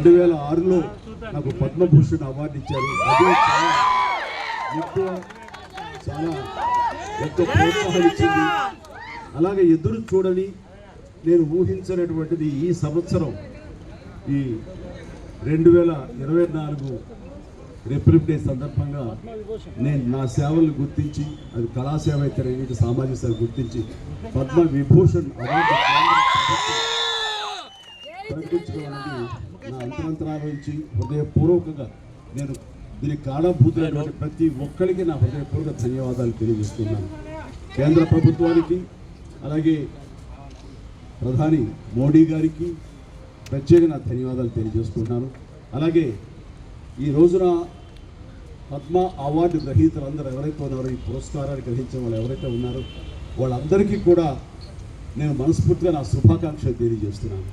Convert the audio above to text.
2006లో నాకు పద్మభూషణ్ అవార్డు ఇచ్చారు. అదే చాలా ఎంతో ప్రోత్సాహం ఇచ్చింది. అలాగే ఎదురు చూడని నేను ఊహించినటువంటిది ఈ సంవత్సరం ఈ 2024 రిపబ్లిక్ డే సందర్భంగా నేను నా సేవలను గుర్తించి, అది కళాసేవ అయితే సామాజిక సేవ గుర్తించి పద్మ విభూషణ్ అవార్డు ప్రకటించుకోవడానికి నా అంతరంతరాల నుంచి హృదయపూర్వకంగా నేను దీనికి కారణభూతులైనటువంటి ప్రతి ఒక్కరికి నా హృదయపూర్వక ధన్యవాదాలు తెలియజేస్తున్నాను. కేంద్ర ప్రభుత్వానికి, అలాగే ప్రధాని మోడీ గారికి ప్రత్యేకంగా ధన్యవాదాలు తెలియజేస్తున్నాను. అలాగే ఈ రోజున పద్మ అవార్డు గ్రహీతలందరూ ఎవరైతే ఉన్నారో, ఈ పురస్కారాన్ని గ్రహించిన వాళ్ళు ఎవరైతే ఉన్నారో వాళ్ళందరికీ కూడా నేను మనస్ఫూర్తిగా నా శుభాకాంక్షలు తెలియజేస్తున్నాను.